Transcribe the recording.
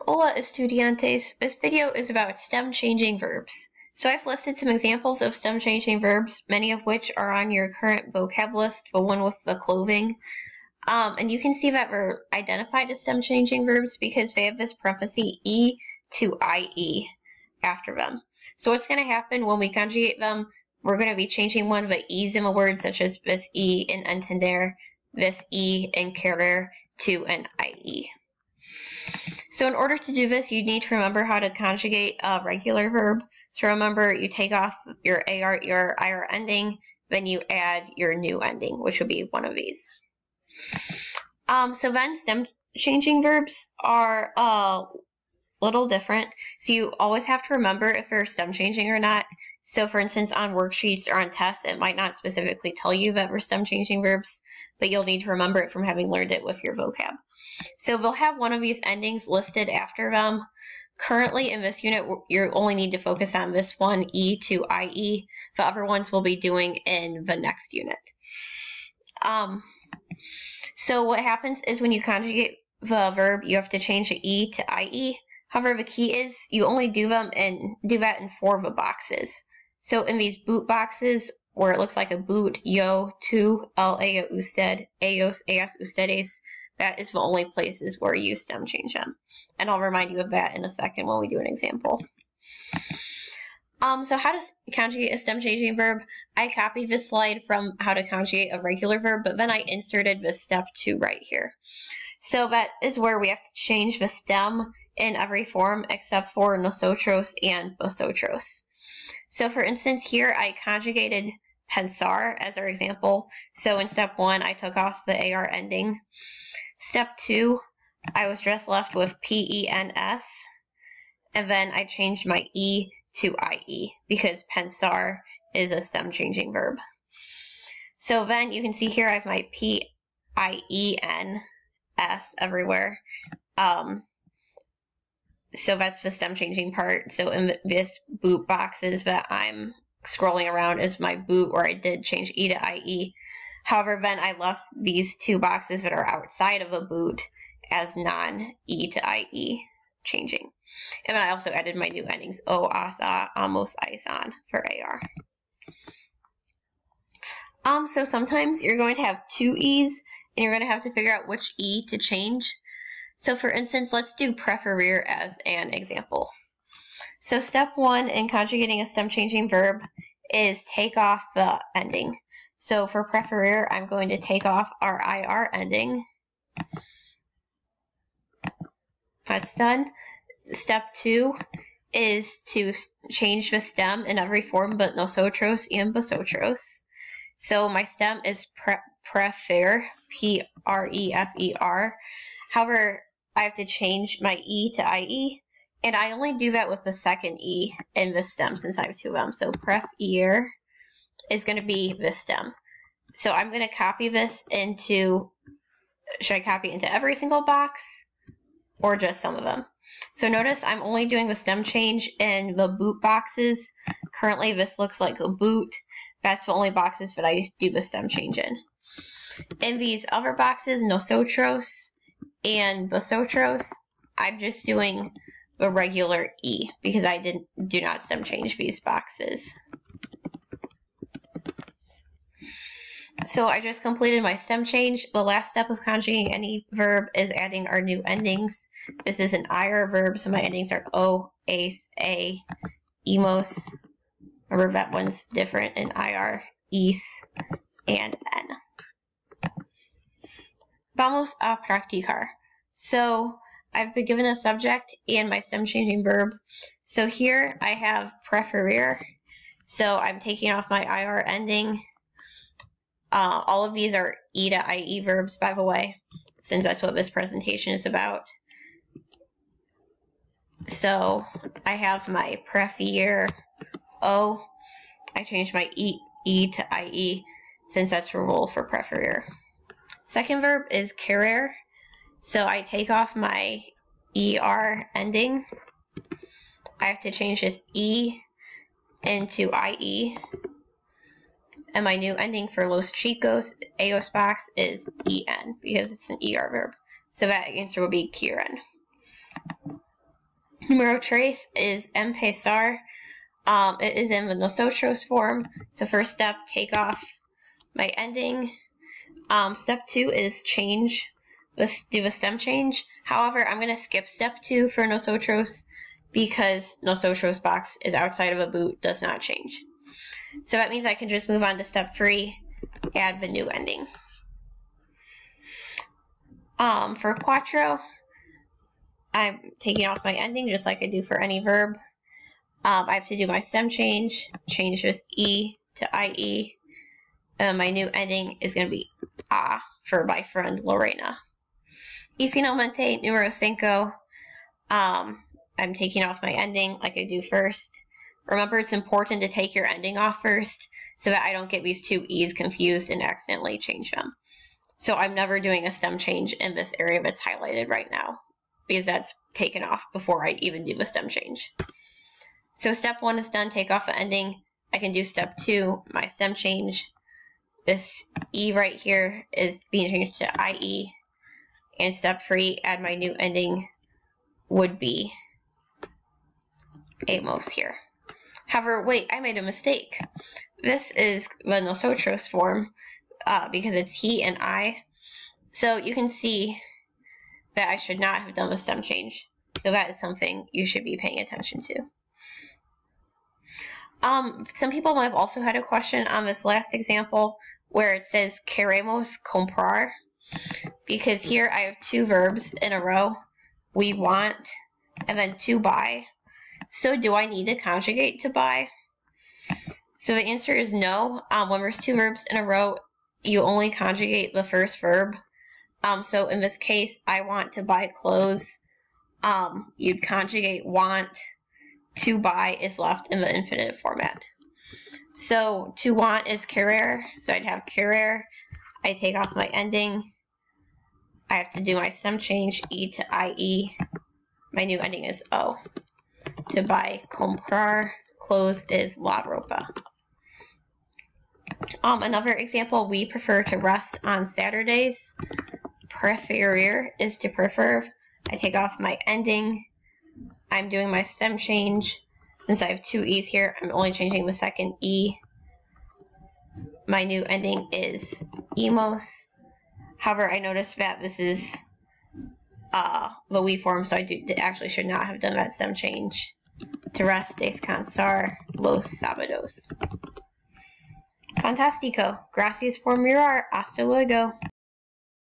Hola estudiantes, this video is about stem changing verbs. So I've listed some examples of stem changing verbs, many of which are on your current vocab list, the one with the clothing. And you can see that we're identified as stem changing verbs because they have this parenthesis E to IE after them. So what's going to happen when we conjugate them, we're going to be changing one of the E's in a word, such as this E in entender, this E in querer, to an IE. So in order to do this, you need to remember how to conjugate a regular verb. So remember, you take off your AR, your IR ending, then you add your new ending, which would be one of these. So then stem changing verbs are a little different. So you always have to remember if they're stem changing or not. So for instance, on worksheets or on tests, it might not specifically tell you that we're stem changing verbs, but you'll need to remember it from having learned it with your vocab. So they'll have one of these endings listed after them. Currently in this unit, you only need to focus on this one, E to IE. The other ones we'll be doing in the next unit. So what happens is when you conjugate the verb, you have to change the E to IE. However, the key is you only do that in 4 of the boxes. So in these boot boxes, where it looks like a boot, yo, tu, la usted, ellos, ellas, ustedes, that is the only places where you stem change them. And I'll remind you of that in a second when we do an example. So how to conjugate a stem changing verb? I copied this slide from how to conjugate a regular verb, but then I inserted this step 2 right here. So that is where we have to change the stem in every form except for nosotros and vosotros. So for instance, here I conjugated pensar as our example. So in step 1, I took off the AR ending. Step 2, I was just left with PENS, and then I changed my E to IE because pensar is a stem changing verb. So then you can see here I have my PIENS everywhere. So that's the stem changing part. So in this boot boxes that I'm scrolling around is my boot, where I did change E to IE. However, then I left these 2 boxes that are outside of a boot as non-E to IE changing. And then I also added my new endings, o, as, a, amos, aisan for AR. So sometimes you're going to have 2 E's, and you're going to have to figure out which E to change. So for instance, let's do preferir as an example. So step 1 in conjugating a stem changing verb is take off the ending. So for preferir, I'm going to take off our IR ending. That's done. Step 2 is to change the stem in every form but nosotros and vosotros. So my stem is prefer, P-R-E-F-E-R. However, I have to change my E to IE, and I only do that with the second E in the stem since I have 2 of them. So prefer is going to be this stem. So I'm going to copy this into, should I copy into every single box or just some of them? So notice I'm only doing the stem change in the boot boxes. Currently this looks like a boot. That's the only boxes that I do the stem change in. In these other boxes, nosotros and vosotros, I'm just doing the regular E because I do not stem change these boxes. So I just completed my stem change. The last step of conjugating any verb is adding our new endings. This is an IR verb, so my endings are O, ACE, A, EMOS. Remember that one's different in IR, IS, and N. Vamos a practicar. So I've been given a subject and my stem changing verb. So here I have preferir. So I'm taking off my IR ending. All of these are E to IE verbs, by the way, since that's what this presentation is about. So I have my prefer O. I changed my E to IE since that's the rule for preferir. Second verb is querer. So I take off my ER ending. I have to change this E into IE. And my new ending for los chicos, ellos box, is EN because it's an ER verb. So that answer will be quieren. Numero tres is empezar. It is in the nosotros form. So first step, take off my ending. Step 2 is change. Let's do a stem change. However, I'm going to skip step 2 for nosotros because nosotros box is outside of a boot, does not change. So that means I can just move on to step 3, add the new ending. For cuatro, I'm taking off my ending just like I do for any verb. I have to do my stem change this E to IE. My new ending is going to be A for my friend Lorena. Y finalmente, numero cinco, I'm taking off my ending like I do first. Remember, it's important to take your ending off first so that I don't get these two E's confused and accidentally change them. So I'm never doing a stem change in this area that's highlighted right now because that's taken off before I even do the stem change. So step 1 is done, take off the ending. I can do step 2, my stem change. This E right here is being changed to IE. And step 3, add my new ending, would be amos here. However, wait, I made a mistake. This is the nosotros form because it's he and I. So you can see that I should not have done the stem change. So that is something you should be paying attention to. Some people might have also had a question on this last example where it says queremos comprar, because here I have two verbs in a row, we want, and then to buy. So do I need to conjugate to buy? So the answer is no. When there's two verbs in a row, you only conjugate the first verb. So in this case, I want to buy clothes. You'd conjugate want. To buy is left in the infinitive format. So to want is querer, so I'd have querer. I take off my ending. I have to do my stem change, E to IE. My new ending is O. To buy, comprar. Clothes is la ropa. Another example, we prefer to rest on Saturdays. Preferir is to prefer. I take off my ending. I'm doing my stem change. Since I have two E's here, I'm only changing the second E. My new ending is emos. However, I noticed that this is the we form, so I actually should not have done that stem change. To rest, descansar, los sábados. Fantástico. Gracias por mirar. Hasta luego.